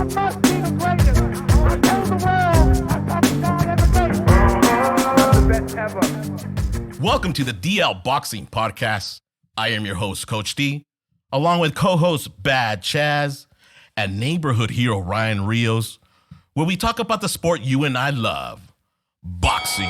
must be the greatest. I told the world, I thought the God ever gave. The best ever. Welcome to the DL Boxing Podcast. I am your host, Coach D, along with co-host Bad Chaz and neighborhood hero Ryan Rios, where we talk about the sport you and I love, boxing.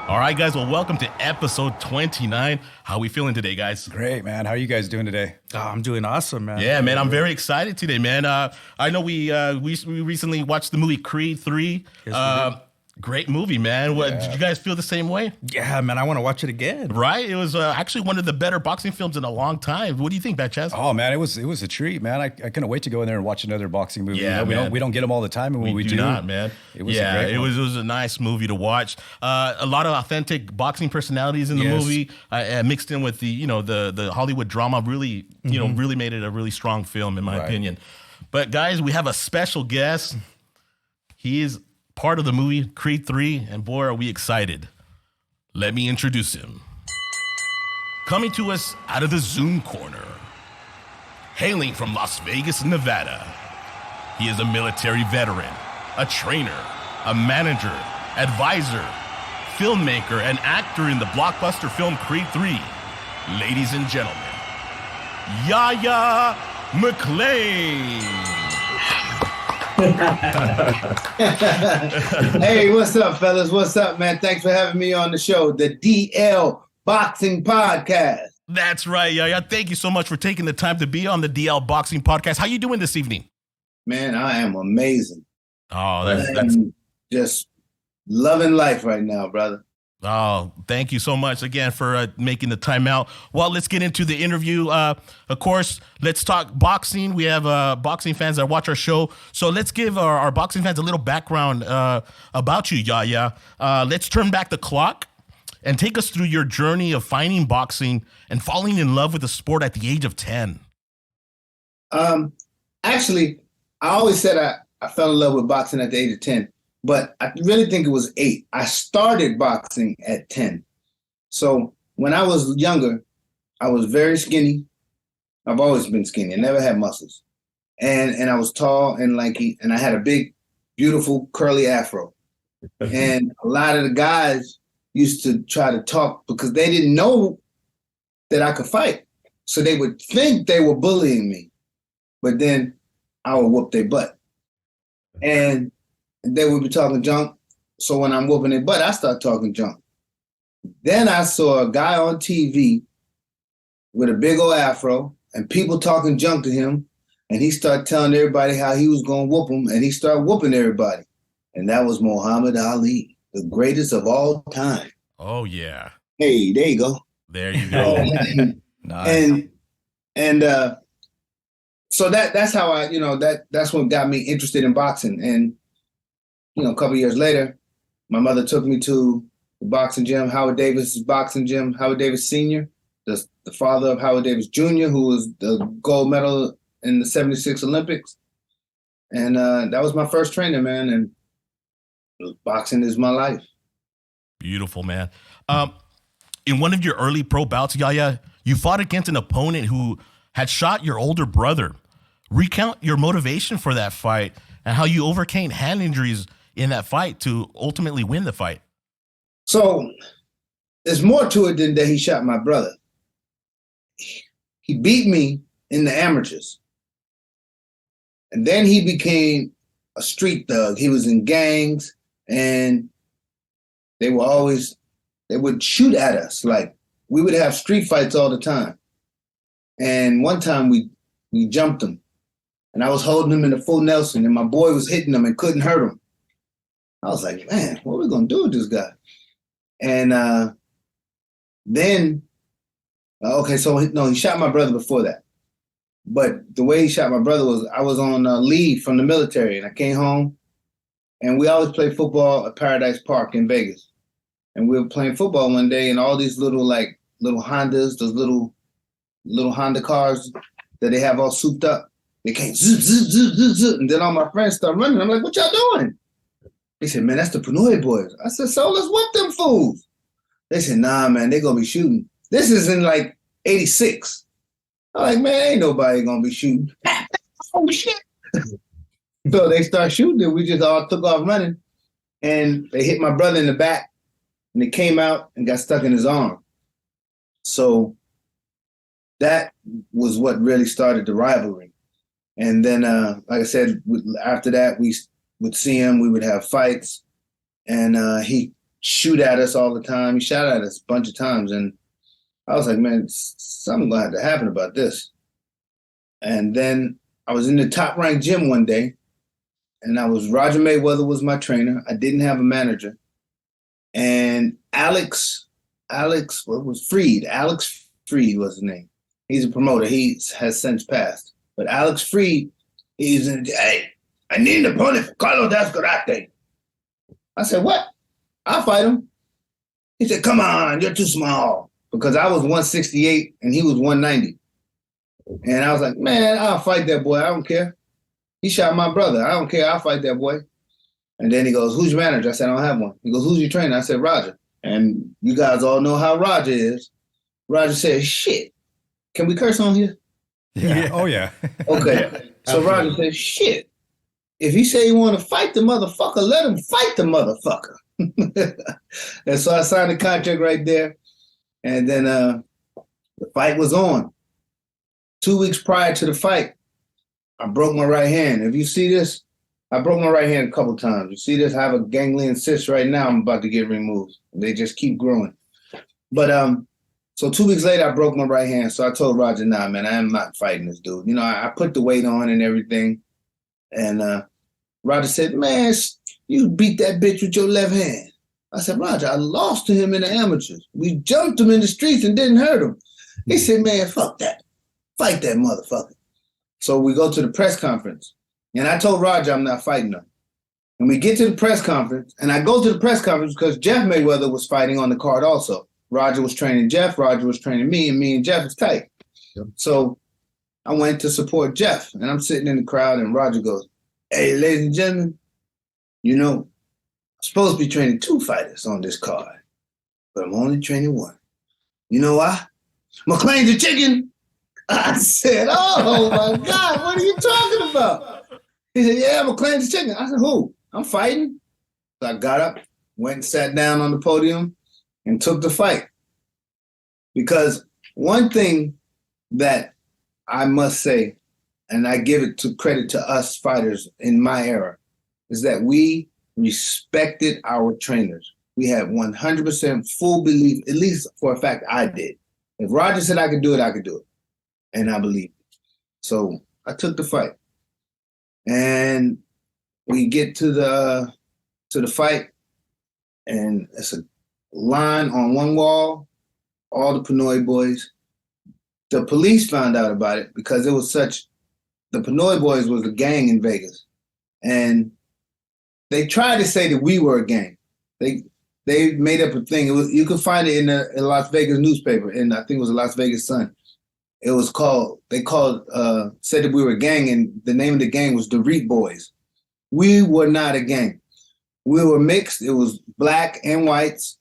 All right, guys. Well, welcome to episode 29. How are we feeling today, guys? Great, man. How are you guys doing today? Oh, I'm doing awesome, man. Yeah, man. I'm very excited today, man. I know we recently watched the movie Creed 3. Yes, great movie, man. What, did you guys feel the same way? Yeah, man. I want to watch it again. Right? It was actually one of the better boxing films in a long time. What do you think, Bad Chaz? Oh man, it was a treat, man. I couldn't wait to go in there and watch another boxing movie. Yeah, you know, man. we don't get them all the time, and when we do, not, man. It was a great one. It was a nice movie to watch. A lot of authentic boxing personalities in the movie, mixed in with the Hollywood drama. Really, really made it a really strong film, in my opinion. But guys, we have a special guest. He is part of the movie Creed 3, and boy, are we excited. Let me introduce him. Coming to us out of the Zoom corner, hailing from Las Vegas, Nevada, he is a military veteran, a trainer, a manager, advisor, filmmaker, and actor in the blockbuster film Creed 3. Ladies and gentlemen, Yahya McClain. Hey, what's up, fellas? What's up, man? Thanks for having me on the show, the DL Boxing Podcast. That's right, Yahya. Thank you so much for taking the time to be on the DL Boxing Podcast. How you doing this evening? Man, I am amazing. Oh, that's just loving life right now, brother. Oh, thank you so much again for making the time out. Well, let's get into the interview. Of course, let's talk boxing. We have boxing fans that watch our show. So let's give our boxing fans a little background about you, Yahya. Let's turn back the clock and take us through your journey of finding boxing and falling in love with the sport at the age of 10. Actually, I always said I fell in love with boxing at the age of 10. But I really think it was 8. I started boxing at 10. So when I was younger, I was very skinny. I've always been skinny. I never had muscles. And I was tall and lanky, and I had a big, beautiful, curly afro. And a lot of the guys used to try to talk because they didn't know that I could fight. So they would think they were bullying me. But then I would whoop their butt. And they would be talking junk. So when I'm whooping their butt, I start talking junk. Then I saw a guy on TV with a big old afro and people talking junk to him. And he started telling everybody how he was going to whoop them. And he started whooping everybody. And that was Muhammad Ali, the greatest of all time. Oh, yeah. Hey, there you go. There you go. Nice. And so that's how that's what got me interested in boxing. And a couple years later, my mother took me to the boxing gym, Howard Davis' boxing gym, Howard Davis Sr., the father of Howard Davis Jr., who was the gold medal in the 76 Olympics. And that was my first trainer, man. And boxing is my life. Beautiful, man. In one of your early pro bouts, Yahya, you fought against an opponent who had shot your older brother. Recount your motivation for that fight and how you overcame hand injuries in that fight to ultimately win the fight. So there's more to it than that he shot my brother. He beat me in the amateurs. And then he became a street thug. He was in gangs and they would shoot at us. Like we would have street fights all the time. And one time we jumped him and I was holding him in the full Nelson and my boy was hitting him and couldn't hurt him. I was like, man, what are we going to do with this guy? And then, he shot my brother before that. But the way he shot my brother was I was on leave from the military and I came home and we always play football at Paradise Park in Vegas. And we were playing football one day and all these little Hondas, those little Honda cars that they have all souped up, they came zip, zip, zip, zip, zip. And then all my friends started running. I'm like, what y'all doing? They said, man, that's the Pinoy boys. I said, so let's whoop them fools. They said, nah, man, they're going to be shooting. This is in like 86. I'm like, man, ain't nobody going to be shooting. Oh, shit. So they start shooting, and we just all took off running, and they hit my brother in the back, and it came out and got stuck in his arm. So that was what really started the rivalry. And then, like I said, after that, we would see him, we would have fights, and he'd shoot at us all the time. He shot at us a bunch of times, and I was like, man, something gonna have to happen about this. And then I was in the top ranked gym one day, and Roger Mayweather was my trainer. I didn't have a manager. And Alex Freed was his name. He's a promoter. He has since passed. But Alex Freed, hey, I need an opponent for Carlos Escarate. I said, what? I'll fight him. He said, come on, you're too small. Because I was 168 and he was 190. And I was like, man, I'll fight that boy. I don't care. He shot my brother. I don't care. I'll fight that boy. And then he goes, who's your manager? I said, I don't have one. He goes, who's your trainer? I said, Roger. And you guys all know how Roger is. Roger said, shit, can we curse on here? Yeah. Oh, yeah. Okay. So Roger said, shit, if he say he want to fight the motherfucker, let him fight the motherfucker. And so I signed the contract right there. And then the fight was on. 2 weeks prior to the fight, I broke my right hand. If you see this, I broke my right hand a couple times. You see this? I have a ganglion cyst right now. I'm about to get removed. They just keep growing. But so 2 weeks later, I broke my right hand. So I told Roger, nah, man, I am not fighting this dude. You know, I put the weight on and everything. And Roger said, man, you beat that bitch with your left hand. I said, Roger, I lost to him in the amateurs. We jumped him in the streets and didn't hurt him. He said, man, fuck that. Fight that motherfucker. So we go to the press conference. And I told Roger I'm not fighting him. And we get to the press conference. And I go to the press conference because Jeff Mayweather was fighting on the card also. Roger was training Jeff. Roger was training me. And me and Jeff was tight. Yep. So I went to support Jeff. And I'm sitting in the crowd. And Roger goes, hey, ladies and gentlemen, you know, I'm supposed to be training 2 fighters on this card. But I'm only training 1. You know why? McClain's a chicken. I said, oh, my God, what are you talking about? He said, yeah, McClain's a chicken. I said, who? I'm fighting. So I got up, went and sat down on the podium and took the fight. Because one thing that I must say, and I give it to credit to us fighters in my era, is that we respected our trainers. We had 100% full belief, at least for a fact I did. If Roger said I could do it, I could do it. And I believed it. So I took the fight. And we get to the fight, and it's a line on one wall, all the Pinoy boys. The police found out about it because it was the Pinoy boys was a gang in Vegas. And they tried to say that we were a gang. They made up a thing. You could find it in a Las Vegas newspaper, and I think it was a Las Vegas Sun. It was said that we were a gang, and the name of the gang was the Reet Boys. We were not a gang. We were mixed. It was black and whites,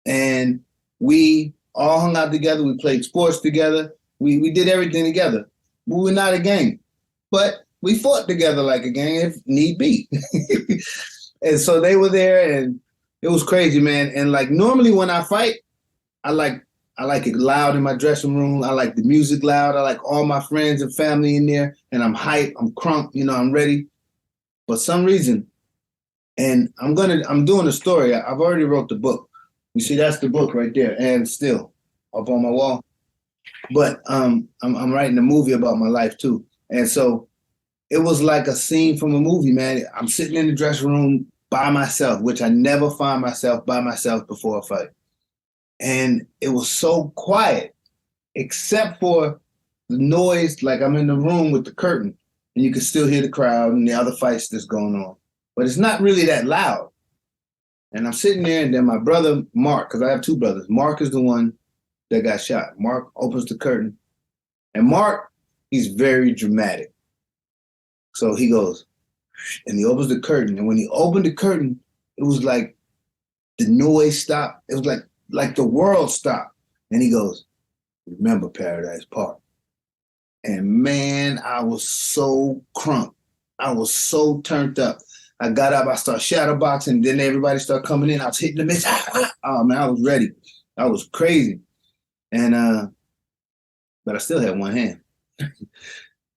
and we all hung out together. We played sports together. We did everything together. We were not a gang, but we fought together like a gang if need be. And so they were there, and it was crazy, man. And like normally when I fight, I like it loud in my dressing room. I like the music loud. I like all my friends and family in there, and I'm hyped. I'm crunk. You know, I'm ready. For some reason, and I'm doing a story. I've already wrote the book. You see, that's the book right there, and still up on my wall. But I'm writing a movie about my life too, and so it was like a scene from a movie, man. I'm sitting in the dressing room by myself, which I never find myself by myself before a fight. And it was so quiet, except for the noise, like I'm in the room with the curtain, and you can still hear the crowd and the other fights that's going on. But it's not really that loud. And I'm sitting there, and then my brother, Mark, because I have 2 brothers. Mark is the one that got shot. Mark opens the curtain. And Mark, he's very dramatic. So he goes, and he opens the curtain. And when he opened the curtain, it was like the noise stopped. It was like the world stopped. And he goes, remember Paradise Park. And man, I was so crunk. I was so turned up. I got up, I started shadow boxing, then everybody started coming in. I was hitting the mitts. Oh man, I was ready. I was crazy. And but I still had one hand.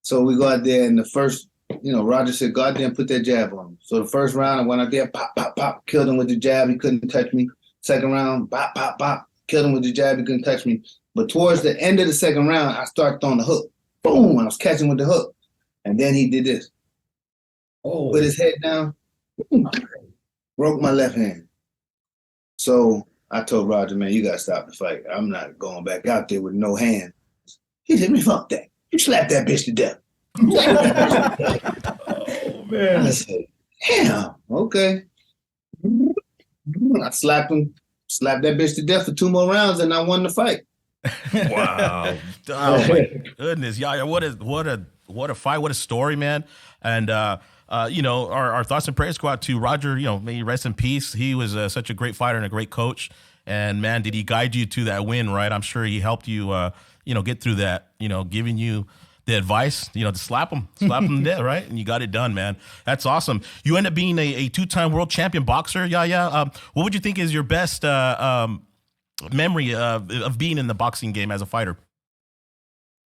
So we go out there, and the first, Roger said, go out there and put that jab on him. So the first round, I went out there, pop, pop, pop, killed him with the jab. He couldn't touch me. Second round, pop, pop, pop, killed him with the jab. He couldn't touch me. But towards the end of the second round, I started throwing the hook. Boom, I was catching with the hook. And then he did this. Oh. Put his head down, broke my left hand. So I told Roger, man, you got to stop the fight. I'm not going back out there with no hand. He said, man, fuck that. You slapped that bitch to death. Oh, man. I said, damn, okay. I slapped that bitch to death for 2 more rounds, and I won the fight. Wow. Oh, my goodness. Yeah, what a fight, what a story, man. And, our thoughts and prayers go out to Roger, may he rest in peace. He was such a great fighter and a great coach. And, man, did he guide you to that win, right? I'm sure he helped you, get through that, giving you the advice, to slap him to death, right? And you got it done, man. That's awesome. You end up being a 2-time world champion boxer, Yahya. What would you think is your best memory of being in the boxing game as a fighter?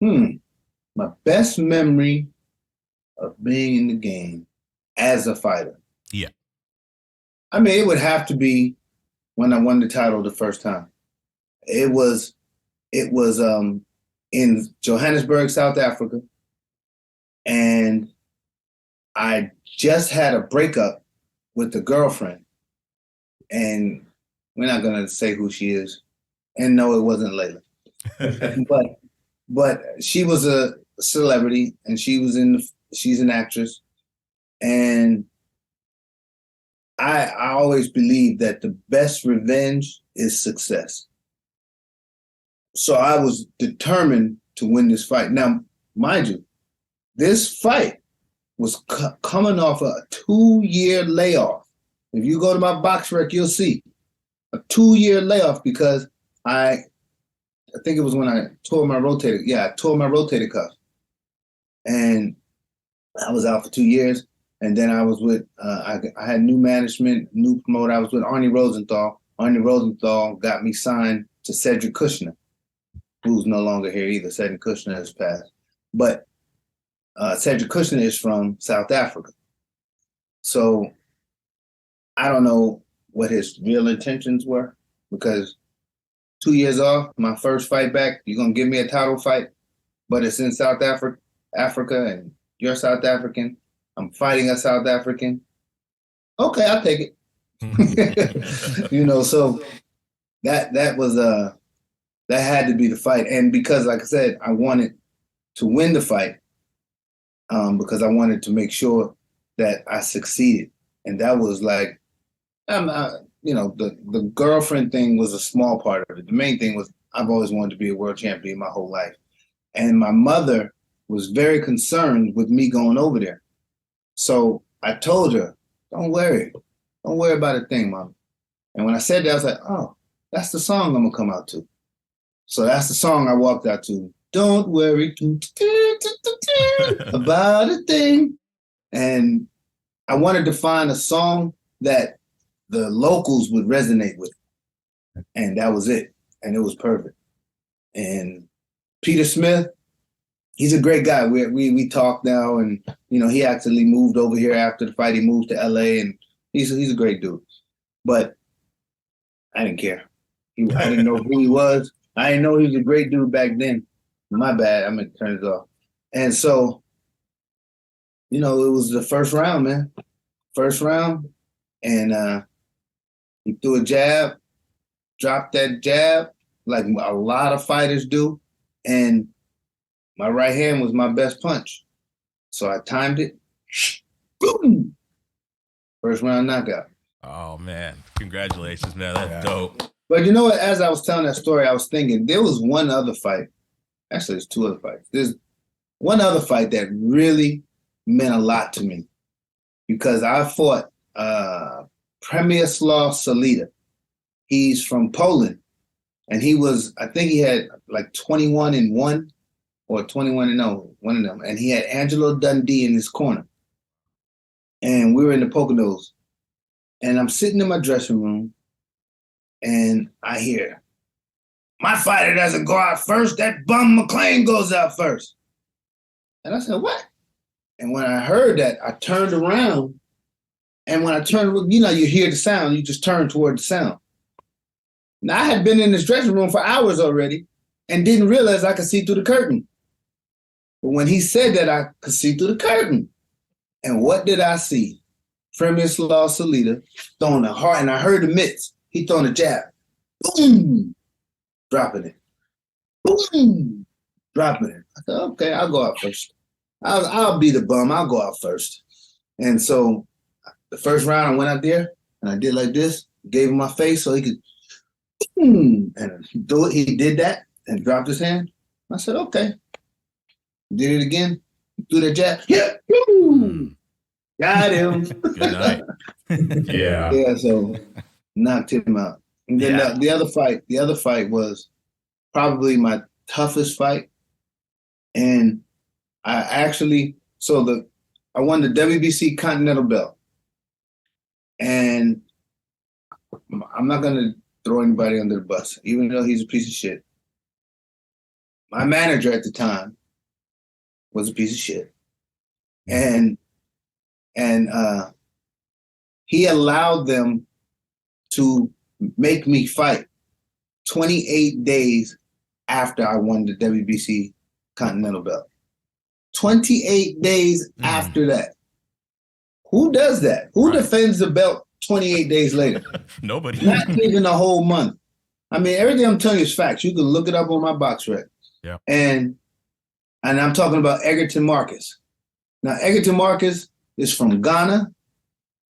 My best memory of being in the game as a fighter. Yeah. I mean, it would have to be when I won the title the first time. It was in Johannesburg, South Africa, and I just had a breakup with the girlfriend, and we're not gonna say who she is, and no, it wasn't Layla, but she was a celebrity, and she's an actress, and I always believed that the best revenge is success. So I was determined to win this fight. Now, mind you, this fight was coming off a 2-year layoff. If you go to my box rec, you'll see a 2-year layoff because I think it was when I tore my rotator. Yeah, I tore my rotator cuff. And I was out for 2 years. And then I was with, I had new management, new promoter. I was with Arnie Rosenthal. Arnie Rosenthal got me signed to Cedric Kushner, who's no longer here either. Cedric Kushner has passed. But Cedric Kushner is from South Africa. So I don't know what his real intentions were, because 2 years off, my first fight back, you're going to give me a title fight, but it's in South Africa, and you're South African. I'm fighting a South African. Okay, I'll take it. So that was that had to be the fight. And because, like I said, I wanted to win the fight because I wanted to make sure that I succeeded. And that was like, the girlfriend thing was a small part of it. The main thing was I've always wanted to be a world champion my whole life. And my mother was very concerned with me going over there. So I told her, don't worry about a thing, Mom. And when I said that, I was like, oh, that's the song I'm going to come out to. So that's the song I walked out to. Don't worry about a thing. And I wanted to find a song that the locals would resonate with. And that was it. And it was perfect. And Peter Smith, he's a great guy. We talk now, and he actually moved over here after the fight. He moved to LA, and he's a great dude. But I didn't care. I didn't know who he was. I didn't know he was a great dude back then. My bad. I'm gonna turn it off. And so, it was the first round, man. First round, and he threw a jab, dropped that jab like a lot of fighters do, and my right hand was my best punch. So I timed it. Boom! First round knockout. Oh, man. Congratulations, man. That's dope. But you know what? As I was telling that story, I was thinking there was one other fight. Actually, there's 2 other fights. There's one other fight that really meant a lot to me because I fought Przemysław Salita. He's from Poland. And I think he had like 21-1 or 21-0, one of them. And he had Angelo Dundee in his corner. and we were in the Poconos. And I'm sitting in my dressing room, and I hear, my fighter doesn't go out first, that bum McClain goes out first. And I said, what? And when I heard that, I turned around, and when I turned, you hear the sound, you just turn toward the sound. Now, I had been in this dressing room for hours already and didn't realize I could see through the curtain. But when he said that, I could see through the curtain. And what did I see? Fremislav Salita throwing a heart, and I heard the mitts. He throwing a jab. Boom! Dropping it. Boom! Dropping it. I said, okay, I'll go out first. I'll be the bum. I'll go out first. And so the first round, I went out there, and I did like this, gave him my face so he could, boom! And he did that and dropped his hand. I said, okay. Did it again. Threw that jab. Yeah! Boom! Got him. Good night. Yeah. Yeah, so knocked him out. And then the other fight was probably my toughest fight. And I won the WBC Continental belt. And I'm not going to throw anybody under the bus, even though he's a piece of shit. My manager at the time was a piece of shit. And he allowed them to make me fight 28 days after I won the WBC Continental belt. 28 days after that. Who does that? Who defends the belt 28 days later? Nobody. Not even a whole month. I mean, everything I'm telling you is facts. You can look it up on my box rec. Yeah. And I'm talking about Egerton Marcus. Now, Egerton Marcus is from Ghana.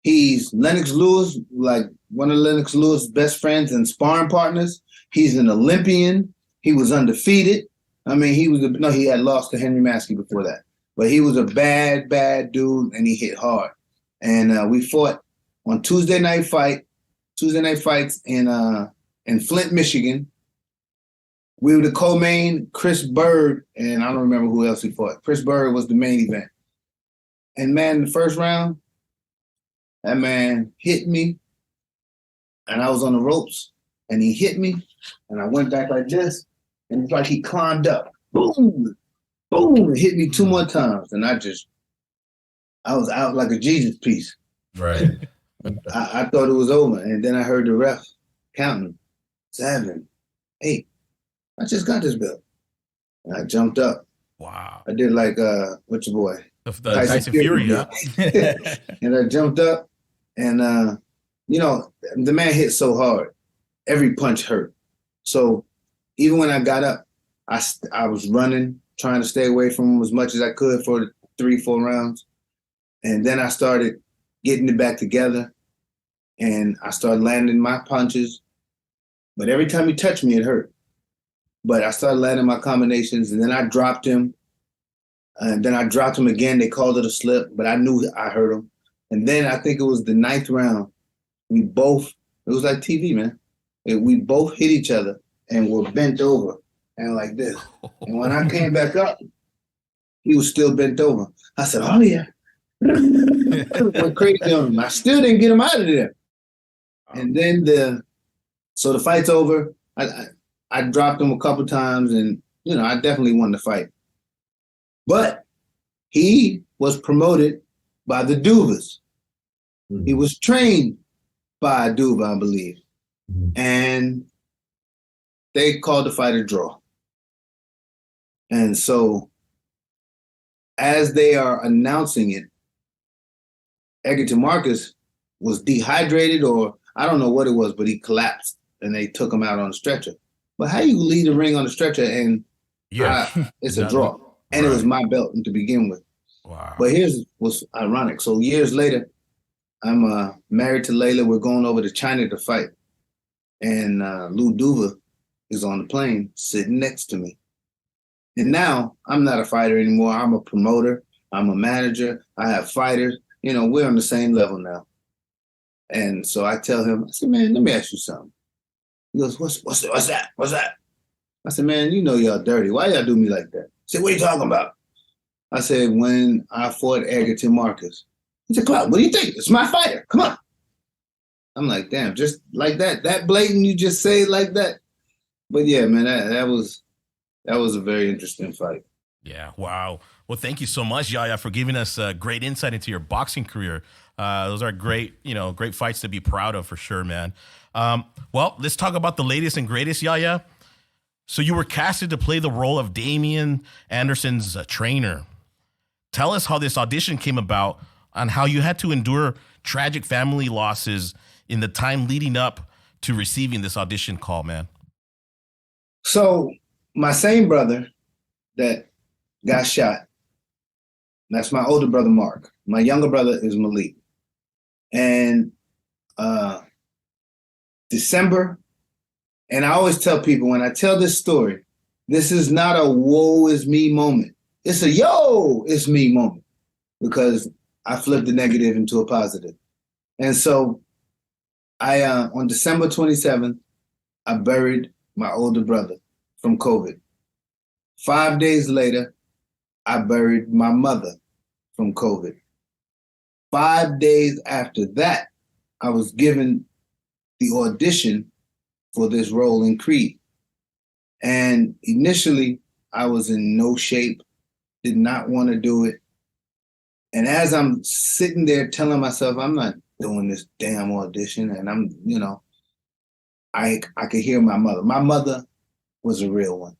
He's Lennox Lewis, like one of Lennox Lewis' best friends and sparring partners. He's an Olympian. He was undefeated. I mean, he had lost to Henry Maskey before that. But he was a bad, bad dude, and he hit hard. And we fought on Tuesday night fights in Flint, Michigan. We were the co-main, Chris Bird, and I don't remember who else he fought. Chris Bird was the main event. And man, in the first round, that man hit me, and I was on the ropes, and he hit me, and I went back like this, and it's like he climbed up. Boom! Boom! And hit me 2 more times, and I was out like a Jesus piece. Right. I thought it was over, and then I heard the ref counting 7, 8. I just got this belt. And I jumped up. Wow. I did like, what's your boy? The Tyson Fury, huh? And I jumped up, and, the man hit so hard. Every punch hurt. So even when I got up, I was running, trying to stay away from him as much as I could for the 3-4 rounds. And then I started getting it back together, and I started landing my punches. But every time he touched me, it hurt. But I started landing my combinations, and then I dropped him. And then I dropped him again. They called it a slip, but I knew I hurt him. And then I think it was the 9th round. It was like TV, man. We both hit each other and were bent over and like this. And when I came back up, he was still bent over. I said, oh, yeah. Went crazy on him. I still didn't get him out of there. And then so the fight's over. I dropped him a couple times, and, I definitely won the fight. But he was promoted by the Duvas. Mm-hmm. He was trained by a Duva, I believe. Mm-hmm. And they called the fight a draw. And so as they are announcing it, Egerton Marcus was dehydrated, or I don't know what it was, but he collapsed, and they took him out on a stretcher. But how you leave the ring on a stretcher and it's a draw? And It was my belt to begin with. Wow. But here's what's ironic. So years later, I'm married to Layla. We're going over to China to fight. And Lou Duva is on the plane sitting next to me. And now I'm not a fighter anymore. I'm a promoter. I'm a manager. I have fighters. We're on the same level now. And so I tell him, I said, man, let me ask you something. He goes, what's that? What's that? I said, man, y'all dirty. Why y'all do me like that? He said, what are you talking about? I said, when I fought Egerton Marcus, He said, Clark, what do you think? It's my fighter. Come on. I'm like, damn, just like that blatant, you just say it like that. But yeah, man, that was a very interesting fight. Yeah, wow. Well, thank you so much, Yahya, for giving us great insight into your boxing career. Those are great, great fights to be proud of for sure, man. Well, let's talk about the latest and greatest, Yahya. So you were casted to play the role of Damian Anderson's trainer. Tell us how this audition came about and how you had to endure tragic family losses in the time leading up to receiving this audition call, man. So my same brother that got shot, that's my older brother, Mark. My younger brother is Malik. And December, and I always tell people when I tell this story, this is not a woe is me moment. It's a yo, it's me moment because I flipped the negative into a positive. And so on December 27th, I buried my older brother from COVID. 5 days later, I buried my mother from COVID. 5 days after that, I was given the audition for this role in Creed. And initially, I was in no shape, did not want to do it. And as I'm sitting there telling myself, I'm not doing this damn audition, and I'm, I could hear my mother. My mother was a real one.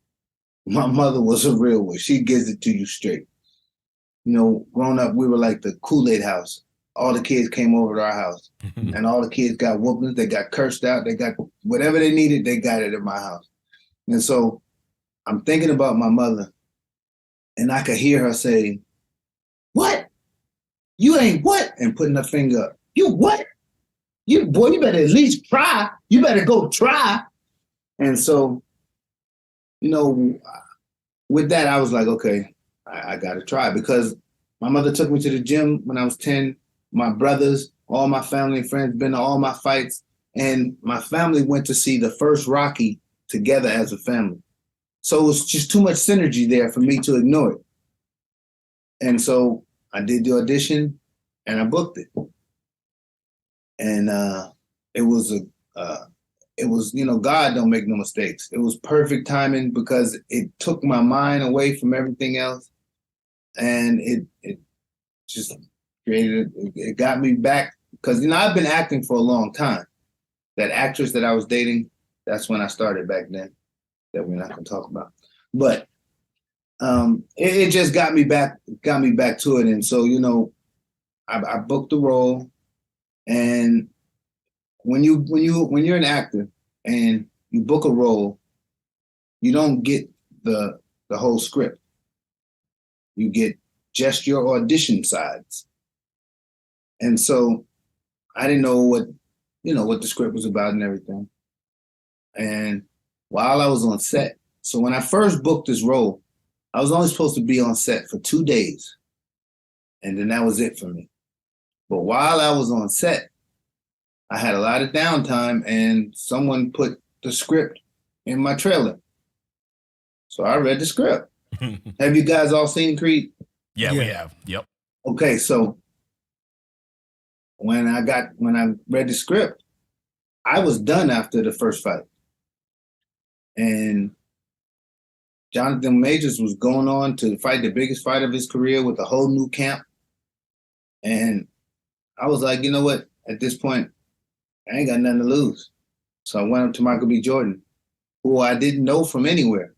My mother was a real one. She gives it to you straight. Growing up, we were like the Kool-Aid house. All the kids came over to our house, and all the kids got whoopings. They got cursed out. They got whatever they needed. They got it at my house. And so I'm thinking about my mother, and I could hear her say, "What? You ain't what?" And putting her finger up. "You what? You better at least try. You better go try." And so, with that, I was like, okay, I got to try, because my mother took me to the gym when I was 10. My brothers, all my family and friends been to all my fights, and my family went to see the first Rocky together as a family. So it was just too much synergy there for me to ignore it. And so I did the audition and I booked it. And it was God don't make no mistakes. It was perfect timing because it took my mind away from everything else. And it just created, it got me back, because, I've been acting for a long time. That actress that I was dating, that's when I started back then, that we're not going to talk about. But it just got me back to it. And so, I booked the role. And when you're an actor and you book a role, you don't get the whole script. You get just your audition sides. And so I didn't know what the script was about and everything. And while I was on set, so when I first booked this role, I was only supposed to be on set for 2 days. And then that was it for me. But while I was on set, I had a lot of downtime, and someone put the script in my trailer. So I read the script. Have you guys all seen Creed? Yeah, we have. Yep. Okay, so when I read the script, I was done after the first fight. And Jonathan Majors was going on to fight the biggest fight of his career with a whole new camp. And I was like, you know what? At this point, I ain't got nothing to lose. So I went up to Michael B. Jordan, who I didn't know from anywhere.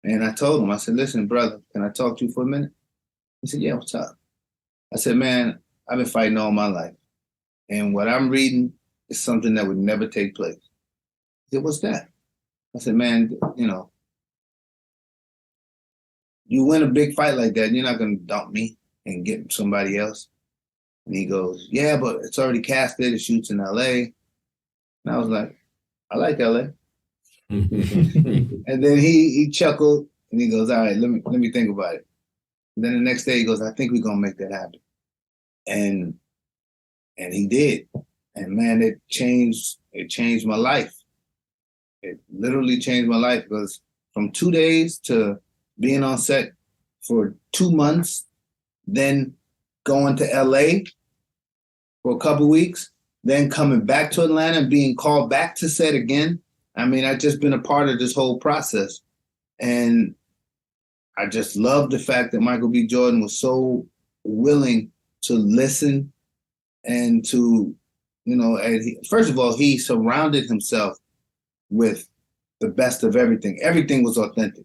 And I told him, I said, "Listen, brother, can I talk to you for a minute?" He said, "Yeah, what's up?" I said, "Man, I've been fighting all my life. And what I'm reading is something that would never take place." He said, "What's that?" I said, "Man, you win a big fight like that, you're not going to dump me and get somebody else." And he goes, "Yeah, but it's already casted. It shoots in L.A." And I was like, "I like L.A." And then he chuckled and he goes, "All right, let me think about it." And then the next day he goes, "I think we're going to make that happen." And he did. And man, it changed my life. It literally changed my life, because from 2 days to being on set for 2 months, then going to LA for a couple weeks, then coming back to Atlanta and being called back to set again. I mean, I've just been a part of this whole process. And I just love the fact that Michael B. Jordan was so willing to listen and to, first of all, he surrounded himself with the best of everything. Everything was authentic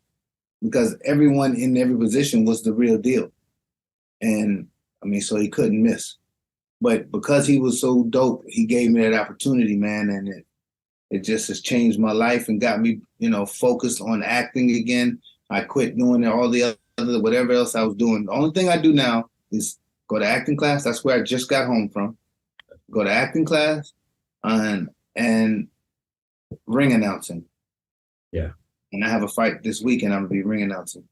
because everyone in every position was the real deal. And I mean, so he couldn't miss. But because he was so dope, he gave me that opportunity, man. And it just has changed my life and got me, focused on acting again. I quit doing all the other, whatever else I was doing. The only thing I do now is go to acting class. That's where I just got home from. Go to acting class and ring announcing. Yeah. And I have a fight this weekend. I'm going to be ring announcing.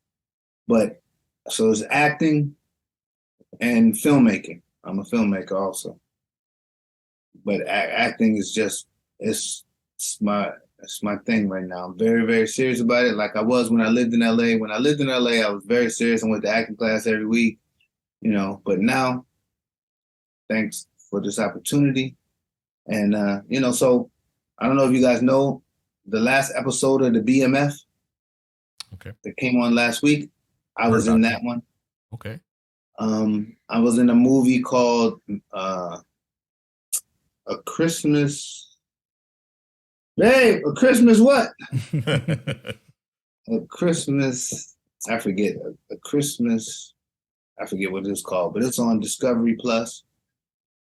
But so it's acting and filmmaking. I'm a filmmaker also. But acting is just, it's my thing right now. I'm very, very serious about it. Like I was when I lived in LA. When I lived in LA, I was very serious. I went to acting class every week, but now, thanks for this opportunity. And, so I don't know if you guys know the last episode of the BMF that came on last week. I was in that one. Okay. I was in a movie called A Christmas. Babe, a Christmas what? A Christmas, I forget. A Christmas, I forget what it's called, but it's on Discovery Plus.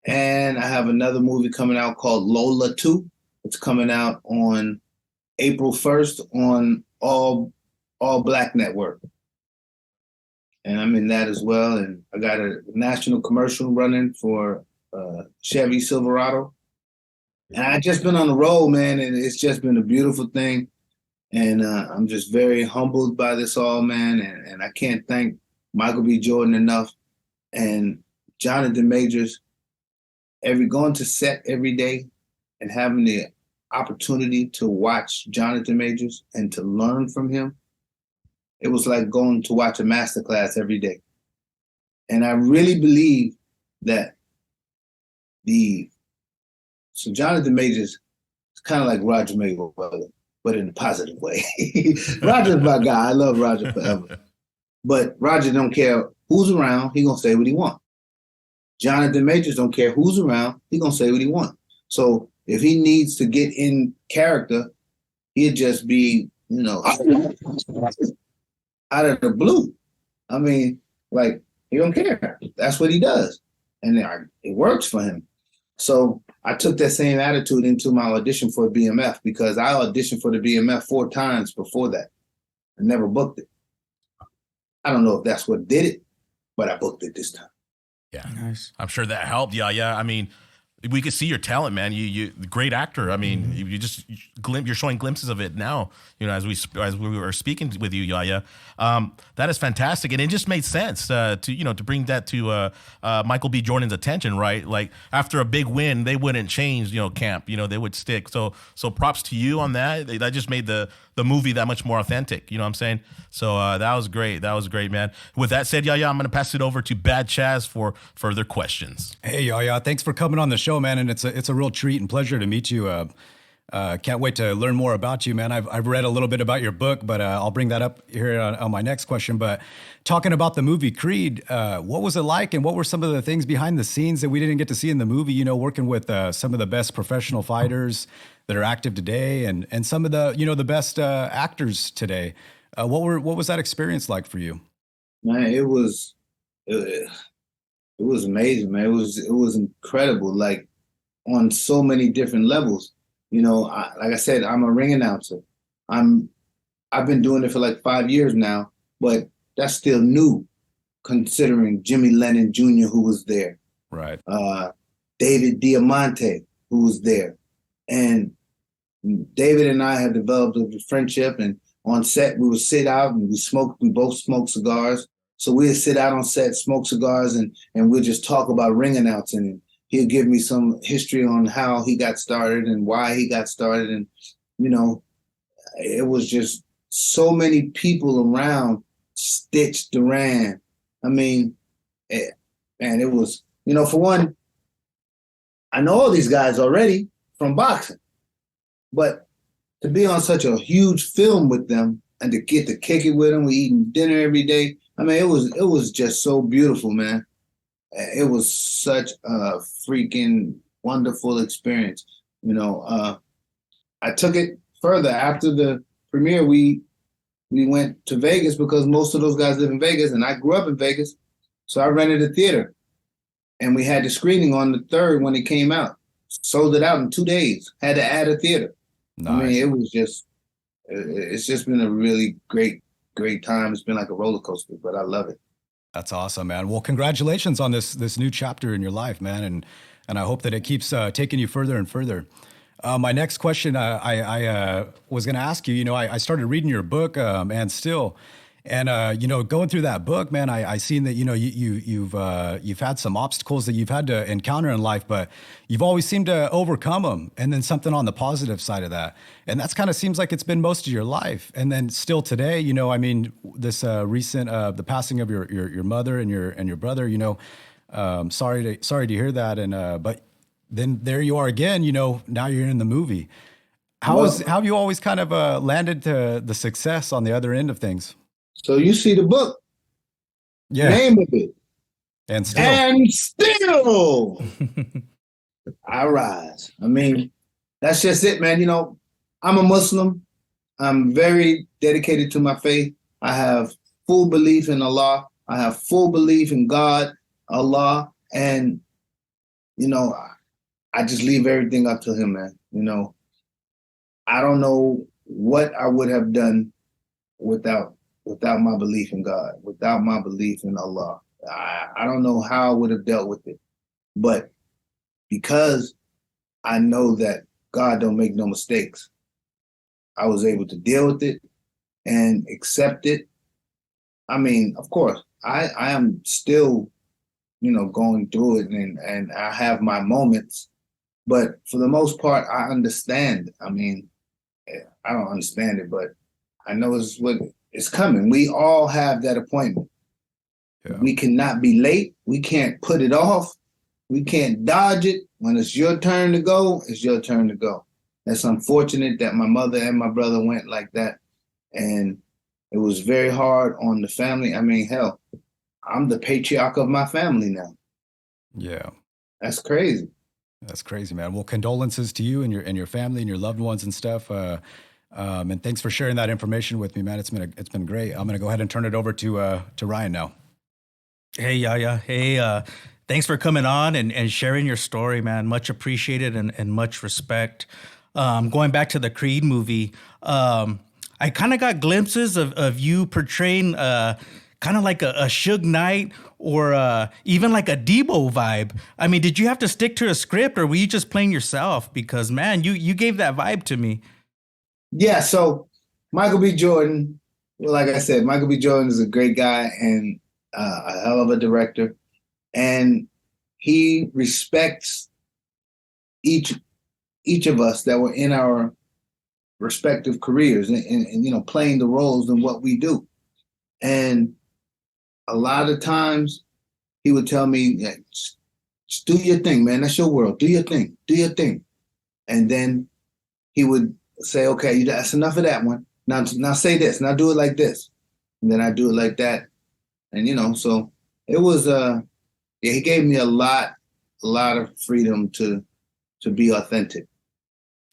And I have another movie coming out called Lola 2. It's coming out on April 1st on All Black Network. And I'm in that as well. And I got a national commercial running for Chevy Silverado. And I've just been on the road, man, and it's just been a beautiful thing. And I'm just very humbled by this all, man. And I can't thank Michael B. Jordan enough and Jonathan Majors. Going to set every day and having the opportunity to watch Jonathan Majors and to learn from him, it was like going to watch a masterclass every day. And I really believe that so Jonathan Majors is kind of like Roger Mayweather, but in a positive way. Roger's my guy. I love Roger forever. But Roger don't care who's around. He gonna say what he wants. Jonathan Majors don't care who's around. He gonna say what he wants. So if he needs to get in character, he'd just be, out of the blue. I mean, like, he don't care. That's what he does. And it works for him. So I took that same attitude into my audition for BMF because I auditioned for the BMF 4 times before that. I never booked it. I don't know if that's what did it, but I booked it this time. Yeah, nice. I'm sure that helped. Yeah. I mean, we could see your talent, man. You great actor. I mean, you're showing glimpses of it now. As we were speaking with you, Yahya. That is fantastic, and it just made sense to bring that to Michael B. Jordan's attention, right? Like after a big win, they wouldn't change, camp. They would stick. So props to you on that. That just made the movie that much more authentic. You know what I'm saying? So that was great. That was great, man. With that said, Yahya, I'm going to pass it over to Bad Chaz for further questions. Hey, Yahya, thanks for coming on the show, man. And it's a real treat and pleasure to meet you. Can't wait to learn more about you, man. I've read a little bit about your book, but I'll bring that up here on my next question. But talking about the movie Creed, what was it like, and what were some of the things behind the scenes that we didn't get to see in the movie? Working with some of the best professional fighters that are active today, and some of the the best actors today. What was that experience like for you? Man, it was amazing, man. It was incredible, like on so many different levels. Like I said, I'm a ring announcer. I've been doing it for like 5 years now, but that's still new, considering Jimmy Lennon Jr., who was there, right? David Diamante, who was there, and David and I had developed a friendship. And on set, we would sit out and we both smoked cigars. So we'd sit out on set, smoke cigars, and we'd just talk about ring announcing. And he'll give me some history on how he got started and why he got started. And, it was just so many people around. Stitch Duran. I mean, it man, it was, for one, I know all these guys already from boxing, but to be on such a huge film with them and to get to kick it with them, we eating dinner every day. I mean, it was just so beautiful, man. It was such a freaking wonderful experience. I took it further after the premiere. We went to Vegas because most of those guys live in Vegas, and I grew up in Vegas, so I rented a theater. And we had the screening on the 3rd when it came out. Sold it out in 2 days. Had to add a theater. Nice. I mean, it's just been a really great time. It's been like a roller coaster, but I love it. That's awesome, man. Well, congratulations on this new chapter in your life, man. And I hope that it keeps taking you further and further. My next question, I was going to ask you, I started reading your book, and still. And going through that book, man, I seen that you've had some obstacles that you've had to encounter in life, but you've always seemed to overcome them. And then something on the positive side of that, and that's kind of seems like it's been most of your life. And then still today, this recent the passing of your mother and your brother, sorry to hear that. And but then there you are again. Now you're in the movie. How have you always kind of landed to the success on the other end of things? So you see the book, name of it, and still I rise. I mean, that's just it, man. I'm a Muslim. I'm very dedicated to my faith. I have full belief in Allah. I have full belief in God, Allah, and I just leave everything up to Him, man. I don't know what I would have done without my belief in God, without my belief in Allah. I don't know how I would have dealt with it. But because I know that God don't make no mistakes, I was able to deal with it and accept it. I mean, of course, I am still, going through it, and I have my moments. But for the most part, I understand. I mean, I don't understand it, but I know it's coming. We all have that appointment. Yeah. We cannot be late. We can't put it off. We can't dodge it. When it's your turn to go, it's your turn to go. It's unfortunate that my mother and my brother went like that. And it was very hard on the family. I mean, hell, I'm the patriarch of my family now. Yeah. That's crazy. That's crazy, man. Well, condolences to you and your family and your loved ones and stuff. And thanks for sharing that information with me, man. It's been great. I'm gonna go ahead and turn it over to Ryan now. Hey, Yahya. Hey, thanks for coming on and sharing your story, man. Much appreciated and much respect. Going back to the Creed movie, I kind of got glimpses of you portraying kind of like a Suge Knight or even like a Debo vibe. I mean, did you have to stick to a script, or were you just playing yourself? Because, man, you gave that vibe to me. Yeah, so Michael B. Jordan, like I said, Michael B. Jordan is a great guy and a hell of a director. And he respects each of us that were in our respective careers and playing the roles in what we do. And a lot of times he would tell me, just do your thing, man. That's your world. Do your thing. Do your thing. And then he would say, okay, that's enough of that one. Now say this. Now do it like this. And then I do it like that. And, so it was, he gave me a lot of freedom to be authentic.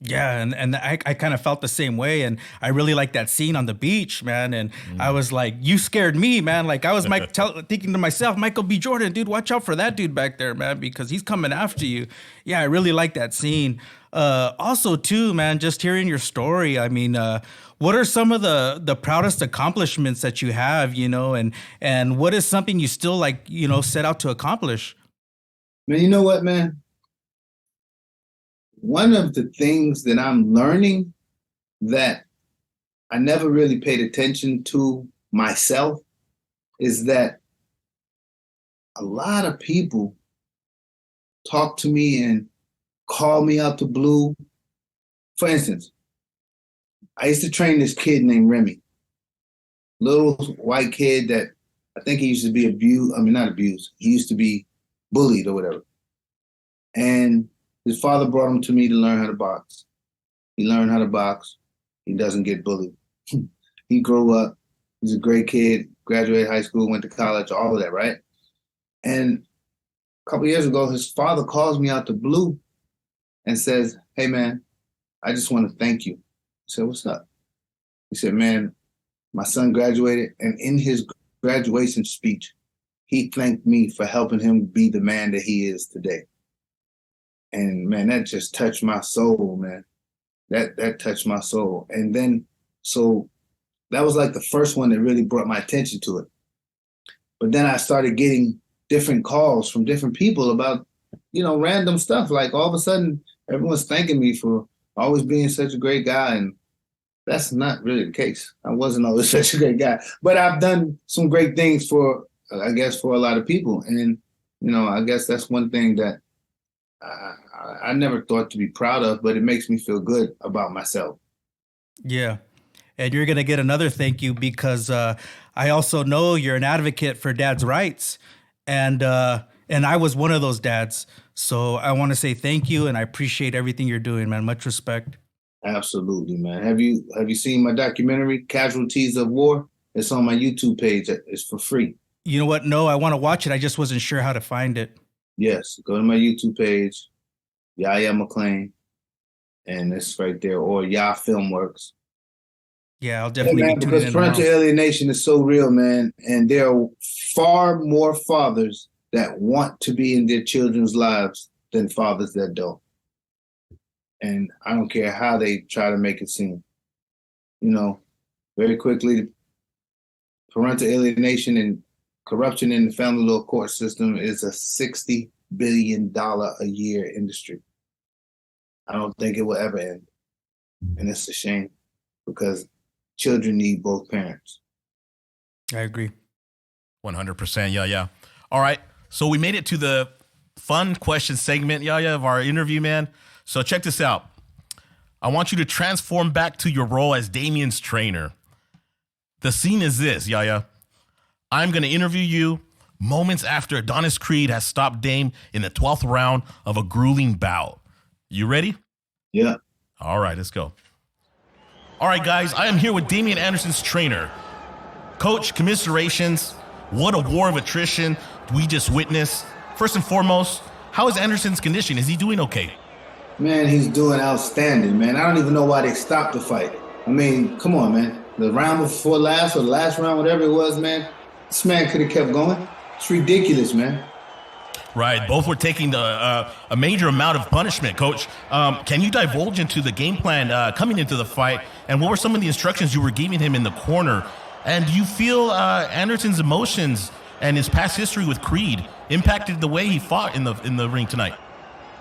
Yeah, and I kind of felt the same way, and I really like that scene on the beach, man. And I was like, you scared me, man. Like I was thinking to myself, Michael B. Jordan, dude, watch out for that dude back there, man, because he's coming after you. Yeah, I really like that scene. Also, too, man, just hearing your story. I mean, what are some of the proudest accomplishments that you have, and what is something you still like, set out to accomplish? Man, you know what, man? One of the things that I'm learning that I never really paid attention to myself is that a lot of people talk to me and call me out the blue. For instance, I used to train this kid named Remy, little white kid that I think he used to be abused. I mean, not abused. He used to be bullied or whatever. And his father brought him to me to learn how to box. He learned how to box. He doesn't get bullied. He grew up. He's a great kid, graduated high school, went to college, all of that, right? And a couple years ago, his father calls me out the blue and says, "Hey, man, I just want to thank you." I said, "What's up?" He said, "Man, my son graduated, and in his graduation speech, he thanked me for helping him be the man that he is today." And man, that just touched my soul, man. That touched my soul. And then, so that was like the first one that really brought my attention to it. But then I started getting different calls from different people about, random stuff. Like all of a sudden, everyone's thanking me for always being such a great guy. And that's not really the case. I wasn't always such a great guy. But I've done some great things for a lot of people. And, I guess that's one thing that I never thought to be proud of, but it makes me feel good about myself. Yeah. And you're going to get another thank you because I also know you're an advocate for dads' rights. And I was one of those dads. So I want to say thank you, and I appreciate everything you're doing, man. Much respect. Absolutely, man. Have you seen my documentary, Casualties of War? It's on my YouTube page. It's for free. You know what? No, I want to watch it. I just wasn't sure how to find it. Yes, go to my YouTube page, Yahya McClain, and it's right there, or Yah Filmworks. Yeah, I'll definitely be tuning in. Because parental alienation is so real, man, and there are far more fathers that want to be in their children's lives than fathers that don't. And I don't care how they try to make it seem. Very quickly, parental alienation and corruption in the family law court system is a $60 billion a year industry. I don't think it will ever end. And it's a shame because children need both parents. I agree. 100%. Yeah. All right. So we made it to the fun question segment, Yahya, of our interview, man. So check this out. I want you to transform back to your role as Damian's trainer. The scene is this, Yahya. I'm going to interview you moments after Adonis Creed has stopped Dame in the 12th round of a grueling bout. You ready? Yeah. All right, let's go. All right, guys, I am here with Damian Anderson's trainer. Coach, commiserations. What a war of attrition we just witnessed. First and foremost, how is Anderson's condition? Is he doing okay? Man, he's doing outstanding, man. I don't even know why they stopped the fight. I mean, come on, man. The round before last or the last round, whatever it was, man, this man could have kept going. It's ridiculous, man. Right. Both were taking a major amount of punishment, Coach. Can you divulge into the game plan coming into the fight? And what were some of the instructions you were giving him in the corner? And do you feel Anderson's emotions and his past history with Creed impacted the way he fought in the ring tonight?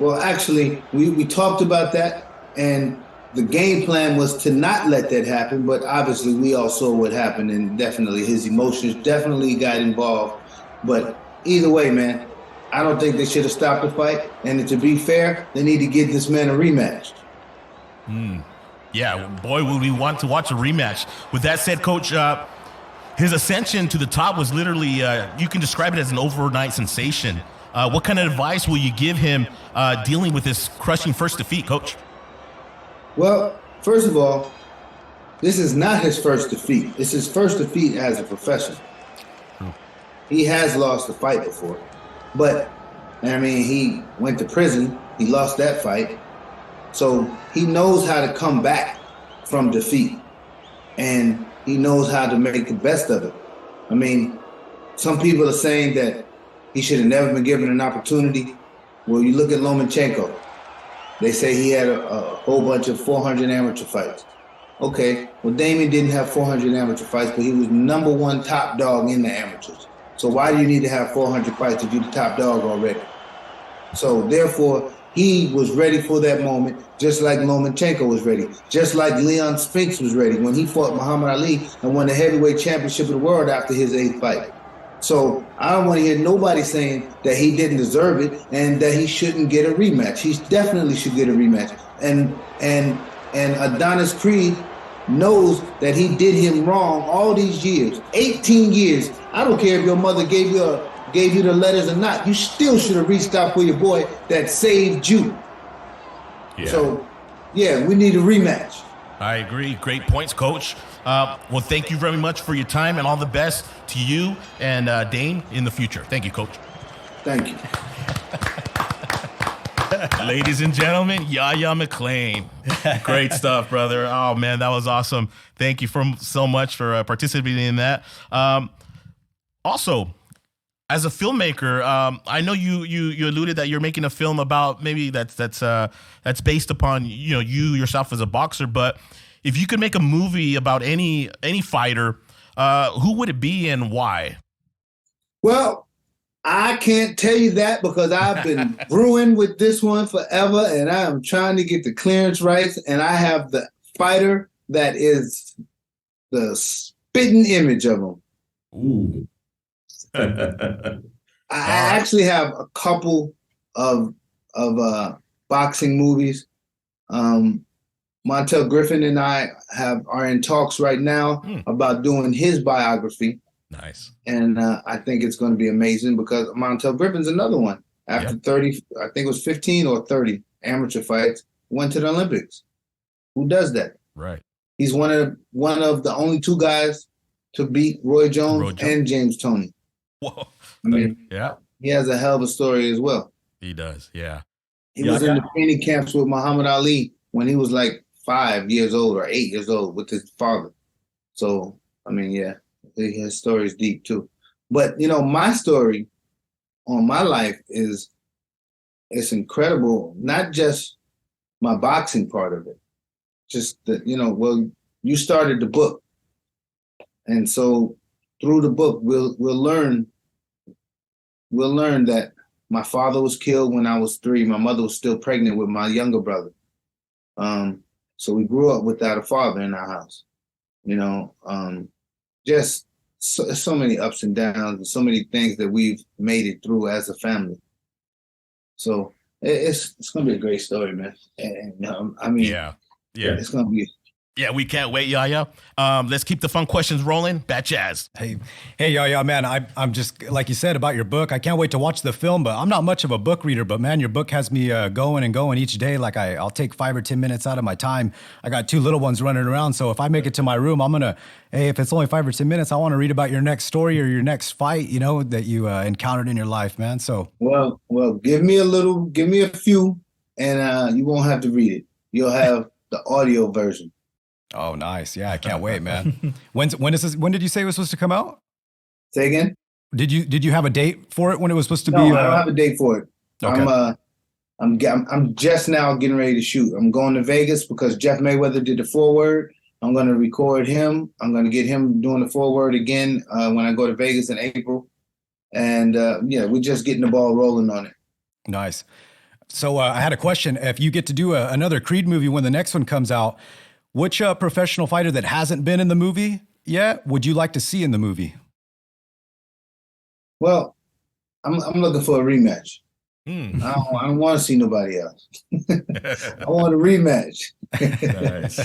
Well, actually, we talked about that, and the game plan was to not let that happen, but obviously we all saw what happened, and definitely his emotions definitely got involved. But either way, man, I don't think they should have stopped the fight, and to be fair, they need to give this man a rematch. Yeah, boy, would we want to watch a rematch. With that said, Coach, his ascension to the top was literally, you can describe it as an overnight sensation. What kind of advice will you give him dealing with this crushing first defeat, Coach? Well, first of all, this is not his first defeat. It's his first defeat as a professional. He has lost a fight before, but, I mean, he went to prison. He lost that fight. So he knows how to come back from defeat, and he knows how to make the best of it. I mean, some people are saying that he should have never been given an opportunity. Well, you look at Lomachenko. They say he had a whole bunch of 400 amateur fights. Okay, well, Damian didn't have 400 amateur fights, but he was number one top dog in the amateurs. So why do you need to have 400 fights if you're the top dog already? So therefore, he was ready for that moment, just like Lomachenko was ready, just like Leon Spinks was ready when he fought Muhammad Ali and won the heavyweight championship of the world after his 8th fight. So I don't want to hear nobody saying that he didn't deserve it and that he shouldn't get a rematch. He definitely should get a rematch. And Adonis Creed knows that he did him wrong all these years, 18 years. I don't care if your mother gave you gave you the letters or not, you still should have reached out for your boy that saved you. Yeah. So, yeah, we need a rematch. I agree. Great points, Coach. Well, thank you very much for your time, and all the best to you and Dane in the future. Thank you, Coach. Thank you. Ladies and gentlemen, Yahya McClain. Great stuff, brother. Oh, man, that was awesome. Thank you so much for participating in that. Also, as a filmmaker, I know you alluded that you're making a film about maybe that's based upon you yourself as a boxer. But if you could make a movie about any fighter, who would it be and why? Well, I can't tell you that because I've been brewing with this one forever, and I am trying to get the clearance rights, and I have the fighter that is the spitting image of him. Ooh. I actually have a couple of boxing movies. Montel Griffin and I are in talks right now about doing his biography. Nice. And I think it's going to be amazing because Montel Griffin's another one. After 30, I think it was 15 or 30 amateur fights, went to the Olympics. Who does that? Right. He's one of the only two guys to beat Roy Jones and James Toney. Whoa. I mean, yeah. He has a hell of a story as well. He does, yeah. He was in the training camps with Muhammad Ali when he was like 5 years old or 8 years old with his father. So, I mean, yeah. His story is deep too. But, my story on my life it's incredible. Not just my boxing part of it. Just that, you started the book. And so through the book, we'll learn that my father was killed when I was 3. My mother was still pregnant with my younger brother. So we grew up without a father in our house. Just so many ups and downs and so many things that we've made it through as a family. So it's going to be a great story, man. And I mean, yeah, it's going to be. Yeah, we can't wait, Yahya. Let's keep the fun questions rolling. Bat Jazz. Hey, Yahya, man, I'm just, like you said about your book, I can't wait to watch the film, but I'm not much of a book reader, but man, your book has me going and going each day. Like I'll take 5 or 10 minutes out of my time. I got 2 little ones running around, so if I make it to my room, I'm going to, if it's only 5 or 10 minutes, I want to read about your next story or your next fight, that you encountered in your life, man. So. Well, give me a few, and you won't have to read it. You'll have the audio version. Oh, nice. Yeah, I can't wait, man. When did you say it was supposed to come out? Say again? Did you have a date for it when it was supposed to be? No, I don't have a date for it. Okay. I'm just now getting ready to shoot. I'm going to Vegas because Jeff Mayweather did the foreword. I'm going to record him. I'm going to get him doing the foreword again when I go to Vegas in April. And we're just getting the ball rolling on it. Nice. So I had a question. If you get to do another Creed movie when the next one comes out, which professional fighter that hasn't been in the movie yet would you like to see in the movie? Well, I'm looking for a rematch. I don't want to see nobody else. I want a rematch. Nice.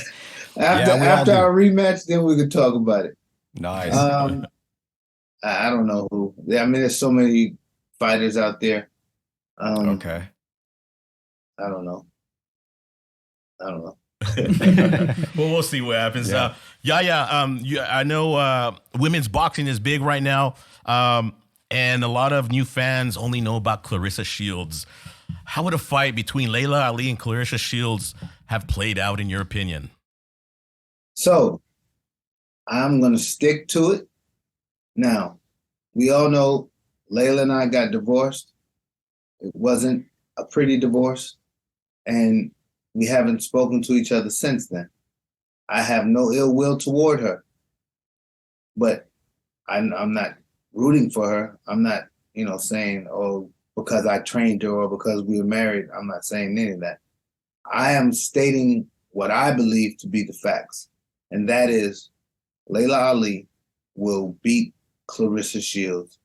After our rematch, then we can talk about it. Nice. I don't know who. I mean, there's so many fighters out there. Okay. I don't know. Well, we'll see what happens. Yeah. I know women's boxing is big right now, and a lot of new fans only know about Claressa Shields. How would a fight between Layla Ali and Claressa Shields have played out, in your opinion? So, I'm going to stick to it. Now, we all know Layla and I got divorced. It wasn't a pretty divorce, and we haven't spoken to each other since then. I have no ill will toward her, but I'm not rooting for her. I'm not, saying, oh, because I trained her or because we were married. I'm not saying any of that. I am stating what I believe to be the facts, and that is Layla Ali will beat Claressa Shields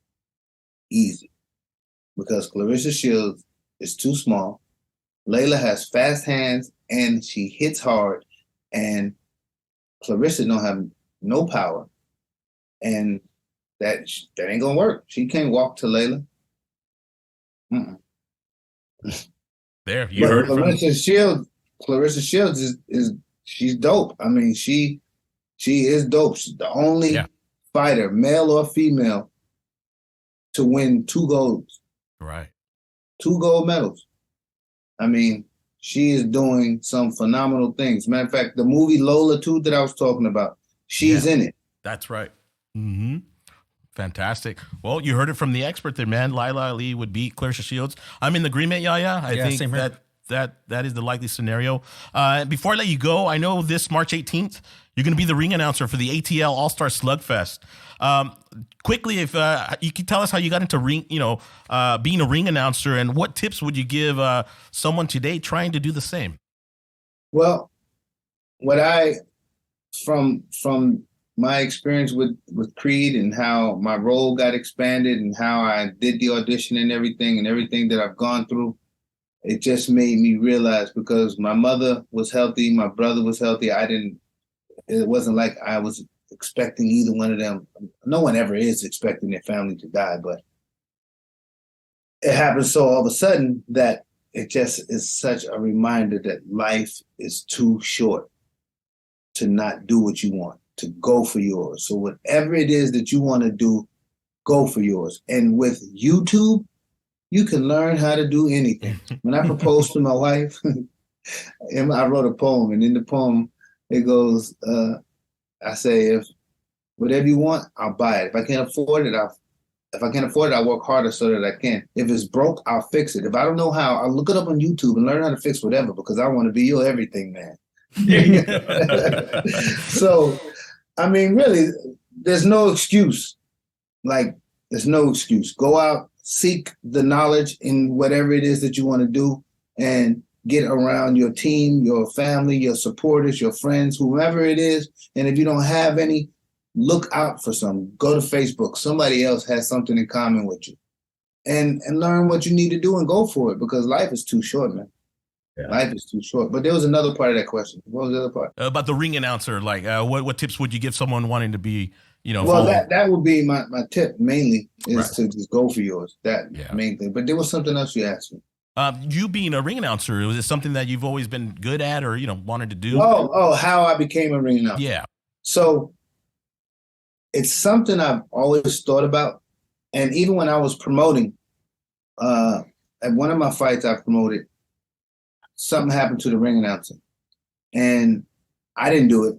easy because Claressa Shields is too small. Layla has fast hands and she hits hard, and Claressa don't have no power. And that ain't gonna work. She can't walk to Layla. Mm-mm. There, you heard it from Clarissa Shields is she's dope. I mean, she is dope. She's the only fighter, male or female, to win 2 golds. Right. 2 gold medals. I mean, she is doing some phenomenal things. Matter of fact, the movie Lola 2 that I was talking about, she's in it. That's right. Mm-hmm. Fantastic. Well, you heard it from the expert there, man. Laila Ali would beat Clarissa Shields. I'm in agreement, Yahya. I think same here. that is the likely scenario. Before I let you go, I know this March 18th, you're going to be the ring announcer for the ATL All-Star Slugfest. Quickly, if you could tell us how you got into being a ring announcer, and what tips would you give someone today trying to do the same? Well, from my experience with Creed and how my role got expanded and how I did the audition and everything that I've gone through, it just made me realize, because my mother was healthy, my brother was healthy. It wasn't like I was expecting either one of them. No one ever is expecting their family to die, but it happened so all of a sudden that it just is such a reminder that life is too short to not do what you want, to go for yours. So whatever it is that you want to do, go for yours. And with YouTube, you can learn how to do anything. When I proposed to my wife, I wrote a poem, and in the poem, it goes, I say, if whatever you want, I'll buy it. If I can't afford it, I'll work harder so that I can. If it's broke, I'll fix it. If I don't know how, I'll look it up on YouTube and learn how to fix whatever, because I want to be your everything, man. So, I mean, really, there's no excuse. There's no excuse. Go out, seek the knowledge in whatever it is that you want to do, and get around your team, your family, your supporters, your friends, whoever it is. And if you don't have any, look out for some. Go to Facebook. Somebody else has something in common with you. And learn what you need to do and go for it, because life is too short, man. Yeah. Life is too short. But there was another part of that question. What was the other part? About the ring announcer, what tips would you give someone wanting to be, Well, that would be my tip mainly, is to just go for yours. Main thing. But there was something else you asked me. You being a ring announcer, was it something that you've always been good at, or wanted to do? Oh, how I became a ring announcer. Yeah. So it's something I've always thought about. And even when I was promoting, at one of my fights I promoted, something happened to the ring announcer. And I didn't do it,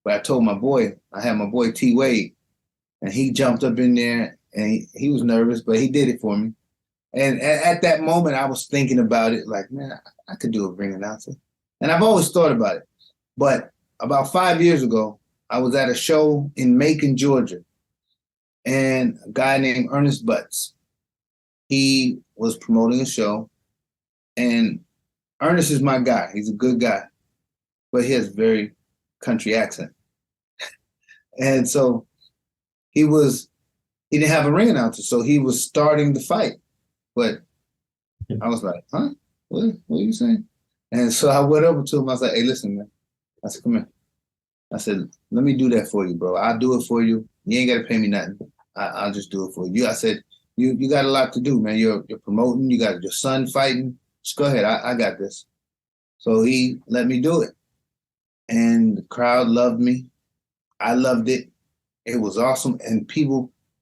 but I told my boy, I had my boy T Wade, and he jumped up in there, and he was nervous, but he did it for me. And at that moment, I was thinking about it, like, man, I could do a ring announcer. And I've always thought about it. But about 5 years ago, I was at a show in Macon, Georgia, and a guy named Ernest Butts, he was promoting a show, and Ernest is my guy. He's a good guy, but he has a very country accent. And so he didn't have a ring announcer, so he was starting the fight. But I was like, huh? What are you saying? And so I went over to him. I was like, hey, listen, man. I said, come here. I said, let me do that for you, bro. I'll do it for you. You ain't got to pay me nothing. I'll just do it for you. I said, you got a lot to do, man. You're promoting. You got your son fighting. Just go ahead. I got this. So he let me do it. And the crowd loved me. I loved it. It was awesome. And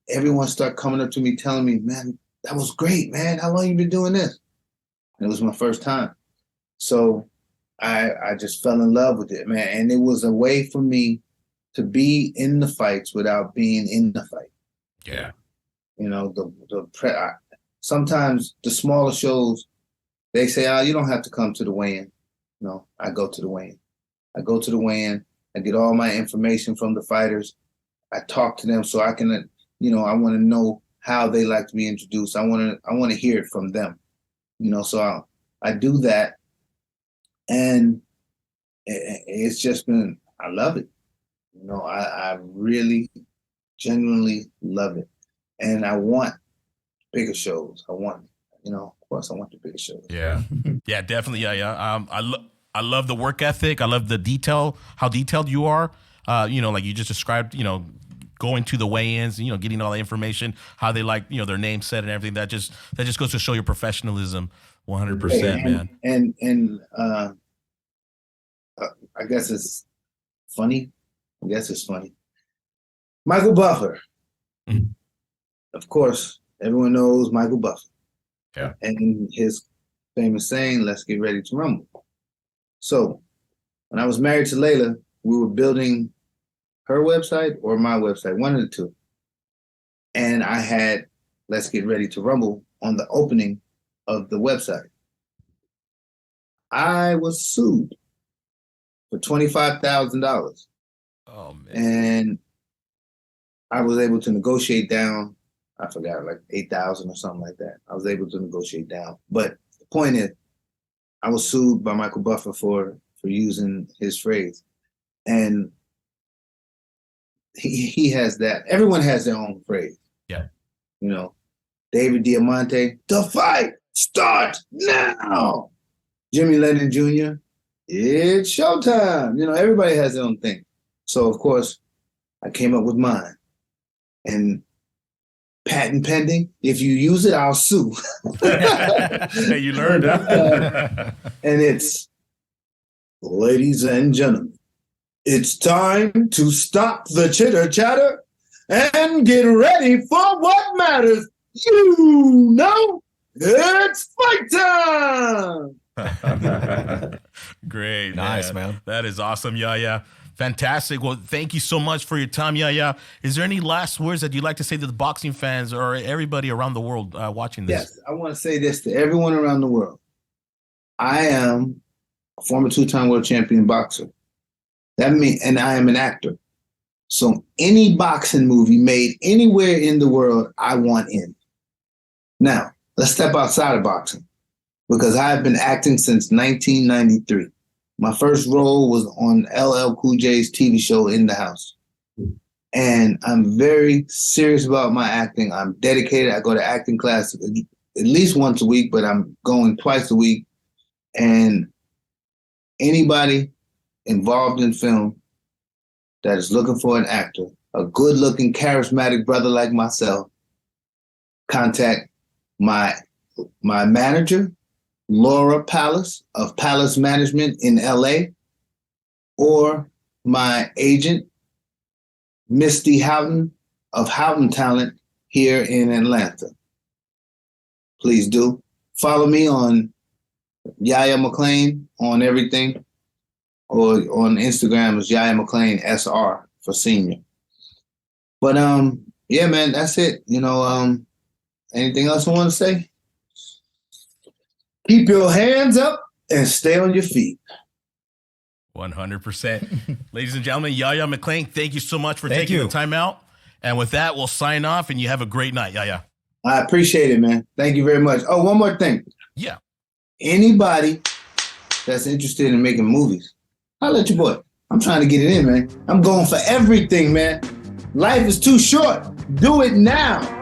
everyone started coming up to me telling me, man, that was great, man. How long you been doing this? And it was my first time. So I just fell in love with it, man. And it was a way for me to be in the fights without being in the fight. Yeah. Sometimes the smaller shows, they say, oh, you don't have to come to the weigh-in. No, I go to the weigh-in. I go to the weigh-in. I get all my information from the fighters. I talk to them so I can, I want to know how they like to be introduced. I want to hear it from them. So I do that. And it's just been, I love it. I really genuinely love it. And I want bigger shows. Of course I want the bigger shows. Yeah. Yeah, definitely. Yeah. I love the work ethic. I love how detailed you are. Like you just described, going to the weigh-ins, you know, getting all the information, how they like, you know, their name set and everything. That just goes to show your professionalism, 100%, man. And I guess it's funny. Michael Buffer. Mhm. Of course, everyone knows Michael Buffer. Yeah. And his famous saying, "Let's get ready to rumble." So when I was married to Layla, we were building her website or my website, one of the two. And I had "Let's Get Ready to Rumble" on the opening of the website. I was sued for $25,000. Oh, man. And I was able to negotiate down, I forgot, like 8,000 or something like that. I was able to negotiate down. But the point is, I was sued by Michael Buffer for using his phrase. And he has that. Everyone has their own phrase. Yeah. You know, David Diamante, "The fight starts now." Jimmy Lennon Jr., "It's showtime." You know, everybody has their own thing. So, of course, I came up with mine. And patent pending, if you use it, I'll sue. You learned that. And it's, "Ladies and gentlemen, it's time to stop the chitter chatter and get ready for what matters. You know, it's fight time." Great. Nice, man. That is awesome, Yahya. Fantastic. Well, thank you so much for your time, Yahya. Is there any last words that you'd like to say to the boxing fans or everybody around the world watching this? Yes, I want to say this to everyone around the world. I am a former two-time world champion boxer. And I am an actor. So any boxing movie made anywhere in the world, I want in. Now, let's step outside of boxing, because I've been acting since 1993. My first role was on LL Cool J's TV show In the House. And I'm very serious about my acting. I'm dedicated. I go to acting class at least once a week, but I'm going twice a week. And anybody involved in film that is looking for an actor, a good-looking, charismatic brother like myself, contact my manager, Laura Palace of Palace Management in LA, or my agent, Misty Houghton of Houghton Talent here in Atlanta. Please do. Follow me on Yahya McClain on everything, or on Instagram is Yahya McClain SR for senior. But yeah, man, that's it. You know, anything else I want to say? Keep your hands up and stay on your feet. 100%. Ladies and gentlemen, Yahya McClain, thank you so much for Thank taking you. the time out. And with that, we'll sign off, and you have a great night, Yahya. I appreciate it, man. Thank you very much. Oh, one more thing. Yeah. Anybody that's interested in making movies, holla at your boy. I'm trying to get it in, man. I'm going for everything, man. Life is too short. Do it now.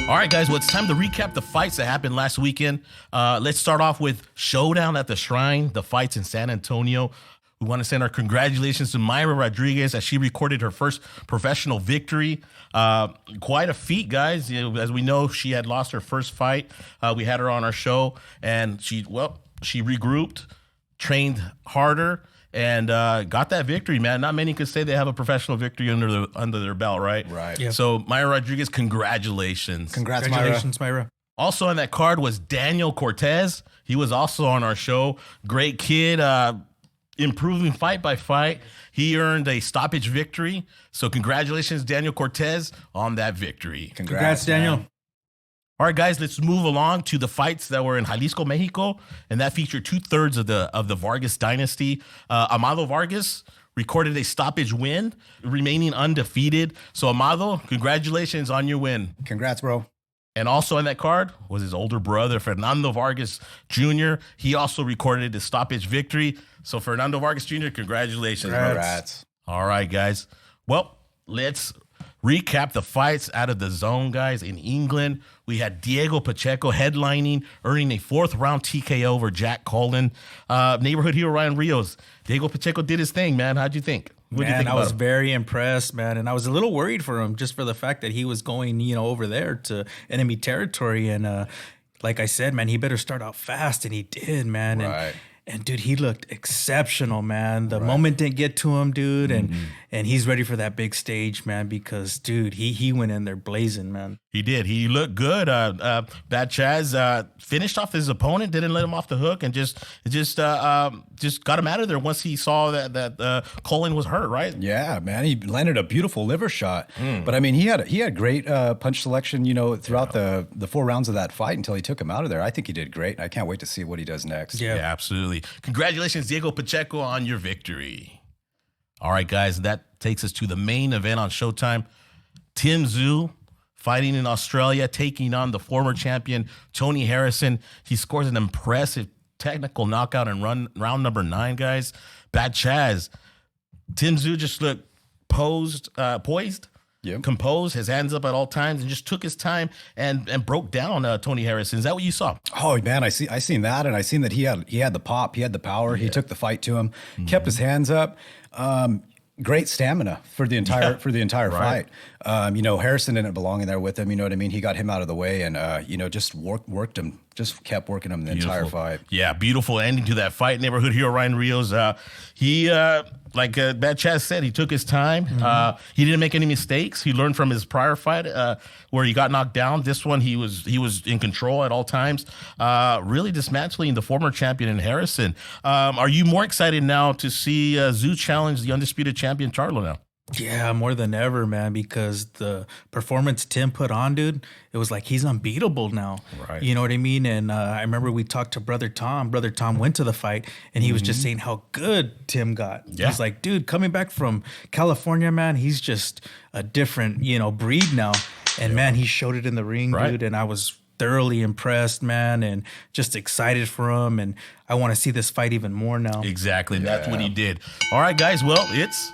All right, guys, well, it's time to recap the fights that happened last weekend. Let's start off with Showdown at the Shrine, the fights in San Antonio. We want to send our congratulations to Mayra Rodriguez as she recorded her first professional victory. Quite a feat, guys. You know, as we know, she had lost her first fight. We had her on our show, and she regrouped, trained harder, and got that victory, man. Not many could say they have a professional victory under their belt, right? Right. Yeah. So, Mayra Rodriguez, congratulations. Congratulations, Mayra. Also on that card was Daniel Cortez. He was also on our show. Great kid, improving fight by fight. He earned a stoppage victory. So congratulations, Daniel Cortez, on that victory. Congrats, Daniel. man. All right, guys, let's move along to the fights that were in Jalisco, Mexico, and that featured 2/3 of the Vargas dynasty. Amado Vargas recorded a stoppage win, remaining undefeated. So, Amado, congratulations on your win. Congrats, bro. And also on that card was his older brother, Fernando Vargas Jr. He also recorded a stoppage victory. So, Fernando Vargas Jr., congratulations. bro. Congrats. All right, guys. Well, let's recap the fights out of the zone, guys. In England, we had Diego Pacheco headlining, earning a 4th-round TKO over Jack Cullen. Neighborhood hero Ryan Rios. Diego Pacheco did his thing, man. How'd you think? What do you Man, think I about was him? very impressed, man, and I was a little worried for him just for the fact that he was going, over there to enemy territory, and like I said, man, he better start out fast, and he did, man, Right. and dude, he looked exceptional, man. The moment didn't get to him, dude, and he's ready for that big stage, man, because dude, he went in there blazing, man. He did. He looked good. Bad Chaz finished off his opponent, didn't let him off the hook, and just got him out of there once he saw that Cullen was hurt. Right? Yeah, man, he landed a beautiful liver shot. But I mean, he had great punch selection, throughout the 4 rounds of that fight until he took him out of there. I think he did great. I can't wait to see what he does next. Yeah. Yeah, absolutely. Congratulations, Diego Pacheco, on your victory. All right, guys, that takes us to the main event on Showtime. Tszyu fighting in Australia, taking on the former champion, Tony Harrison. He scores an impressive technical knockout in round number 9, guys. Bad Chaz. Tszyu just looked poised, Yep. composed, his hands up at all times, and just took his time and broke down Tony Harrison. Is that what you saw? Oh man, I seen that, and I seen that he had the pop, he had the power. He took the fight to him, kept his hands up. Great stamina for the entire Right. fight. Harrison didn't belong in there with him. You know what I mean? He got him out of the way, and just worked him, just kept working him the entire fight. Yeah, beautiful ending to that fight. Neighborhood hero Ryan Rios. He like Bad Chaz said, he took his time. He didn't make any mistakes. He learned from his prior fight where he got knocked down. This one, he was in control at all times, really dismantling the former champion in Harrison. Are you more excited now to see Tszyu challenge the undisputed champion Charlo now? Yeah, more than ever, man, because the performance Tim put on, dude, it was like he's unbeatable now. Right. You know what I mean? And I remember we talked to Brother Tom. Brother Tom went to the fight, and he was just saying how good Tim got. Yeah. He's like, dude, coming back from California, man, he's just a different, breed now. And man, he showed it in the ring, Right. dude, and I was thoroughly impressed, man, and just excited for him. And I want to see this fight even more now. Exactly. That's what he did. All right, guys. Well, it's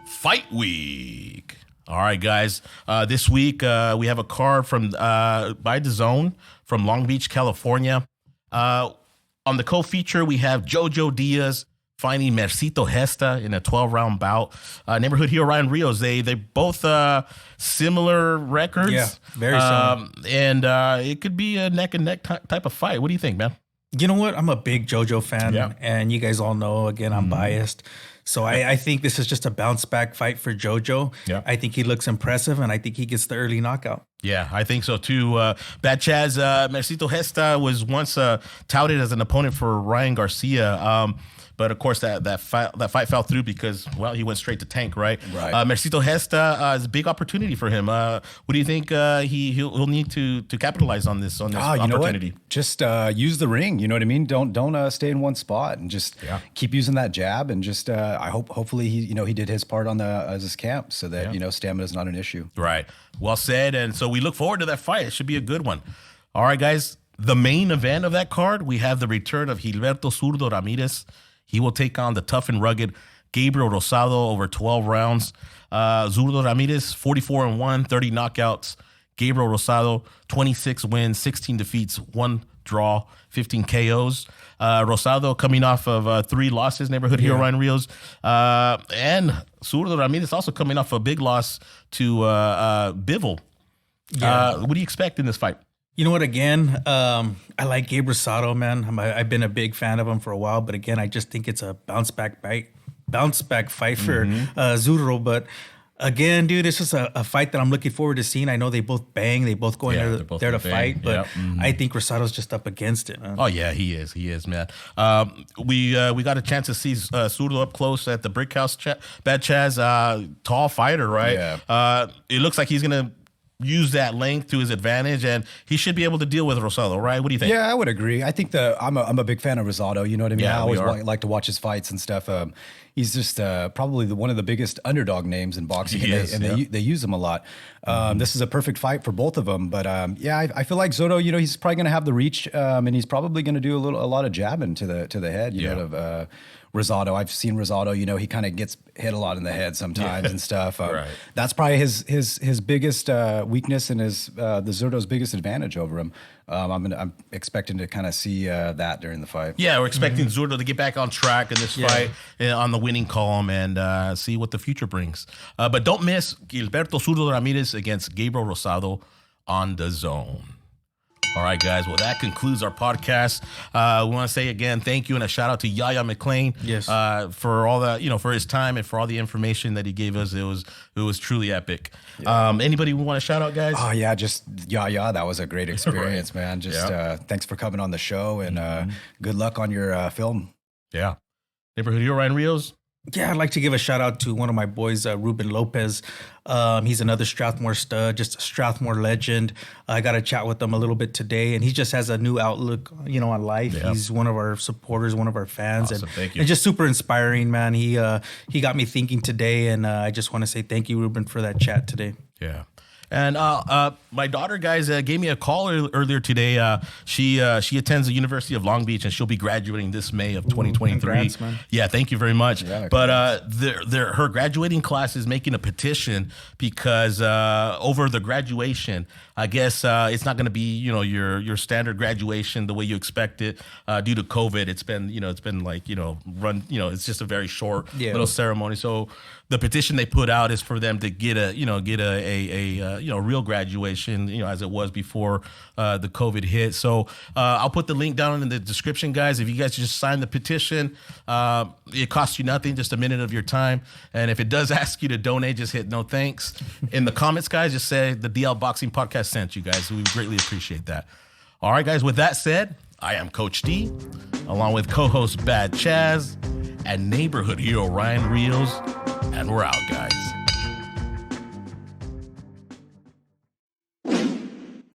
Fight Week. All right, guys. This week we have a card from by DAZN from Long Beach, California. On the co-feature, we have Jojo Diaz fighting Mercito Gesta in a 12-round bout. Neighborhood hero Ryan Rios. They both similar records. Yeah, very similar. And it could be a neck and neck type of fight. What do you think, man? You know what? I'm a big JoJo fan, Yeah. and you guys all know, again, I'm biased. So I think this is just a bounce back fight for JoJo. Yeah. I think he looks impressive, and I think he gets the early knockout. Yeah, I think so too. Bad Chaz, Mercito Gesta was once touted as an opponent for Ryan Garcia. But of course, that fight fell through because, well, he went straight to tank, right? Right. Mercito Gesta is a big opportunity for him. What do you think he'll need to capitalize on this opportunity? You know what? Just use the ring. You know what I mean? Don't stay in one spot, and just keep using that jab. And just hopefully he did his part on as his camp, so that stamina is not an issue. Right. Well said. And so we look forward to that fight. It should be a good one. All right, guys. The main event of that card, we have the return of Gilberto Zurdo Ramirez. He will take on the tough and rugged Gabriel Rosado over 12 rounds. Zurdo Ramirez, 44-1, 30 knockouts. Gabriel Rosado, 26 wins, 16 defeats, 1 draw, 15 KOs. Rosado coming off of 3 losses, neighborhood hero Ryan Rios. And Zurdo Ramirez also coming off a big loss to Bivol. What do you expect in this fight? You know what? Again, I like Gabe Rosado, man. I've been a big fan of him for a while, but again, I just think it's a bounce back fight for Zurdo. But again, dude, it's just a fight that I'm looking forward to seeing. I know they both bang, they both go in there to fight, but I think Rosado's just up against it, man. Oh yeah, he is, man. We got a chance to see Zurdo up close at the Brick House. Bad Chaz, tall fighter, right? Yeah. It looks like he's gonna use that length to his advantage, and he should be able to deal with Rosado, right? What do you think? Yeah, I would agree. I think I'm a big fan of Rosado. You know what I mean? Yeah, I always we are. like to watch his fights and stuff. He's just probably one of the biggest underdog names in boxing, He is, they use him a lot. This is a perfect fight for both of them. But I feel like Zurdo, he's probably going to have the reach, and he's probably going to do a lot of jabbing to the head. Of Rosado. I've seen Rosado. He kind of gets hit a lot in the head sometimes and stuff. Right. That's probably his biggest weakness and his the Zurdo's biggest advantage over him. I'm expecting to kind of see that during the fight. Yeah, we're expecting Zurdo to get back on track in this fight on the winning column and see what the future brings. But don't miss Gilberto Zurdo Ramirez against Gabriel Rosado on DAZN. All right, guys. Well, that concludes our podcast. We want to say again, thank you and a shout out to Yahya McClain. Yes. For all the, for his time and for all the information that he gave us. It was truly epic. Yeah. Anybody we want to shout out, guys? Oh yeah, just Yahya. That was a great experience, man. Just thanks for coming on the show and good luck on your film. Yeah. Neighborhood Hero Ryan Rios. Yeah, I'd like to give a shout out to one of my boys, Ruben Lopez. He's another Strathmore stud, just a Strathmore legend. I got to chat with him a little bit today, and he just has a new outlook, on life. Yeah. He's one of our supporters, one of our fans, awesome. Thank you. And just super inspiring, man. He got me thinking today, and I just want to say thank you, Ruben, for that chat today. Yeah. And my daughter, guys, gave me a call earlier today. She attends the University of Long Beach, and she'll be graduating this May of 2023. Congrats, man. Yeah, thank you very much. Yeah, but her graduating class is making a petition because over the graduation, I guess it's not going to be your standard graduation the way you expect it due to COVID. It's been it's just a very short little ceremony. So the petition they put out is for them to get a real graduation, as it was before the COVID hit. So I'll put the link down in the description, guys. If you guys just sign the petition, it costs you nothing, just a minute of your time. And if it does ask you to donate, just hit no thanks. In the comments, guys, just say the DL Boxing Podcast sent you guys. We greatly appreciate that. All right, guys, with that said, I am Coach D, along with co-host Bad Chaz and neighborhood hero Ryan Rios, and we're out, guys.